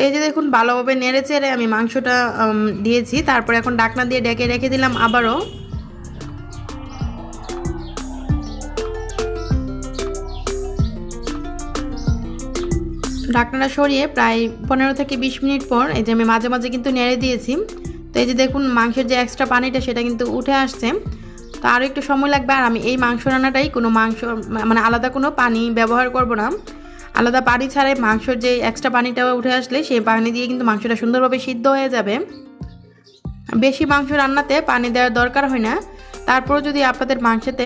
এই যে দেখুন ভালোভাবে নেড়ে চেড়ে আমি মাংসটা দিয়েছি। তারপর এখন ঢাকনা দিয়ে ঢেকে রেখে দিলাম আবারও। ঢাকনাটা সরিয়ে প্রায় 15 থেকে 20 মিনিট পর এই যে আমি মাঝে মাঝে কিন্তু নেড়ে দিয়েছি। তো এই যে দেখুন মাংসের যে এক্সট্রা পানিটা সেটা কিন্তু উঠে আসছে। তো আরও একটু সময় লাগবে। আর আমি এই মাংস রান্নাটাই কোনো মাংস মানে আলাদা কোনো পানি ব্যবহার করব না, আলাদা পানি ছাড়াই মাংসের যে এক্সট্রা পানিটা উঠে আসলে সেই পানি দিয়ে কিন্তু মাংসটা সুন্দরভাবে সিদ্ধ হয়ে যাবে। বেশি মাংস রান্নাতে পানি দেওয়ার দরকার হয় না। তারপরও যদি আপনাদের মাংসেতে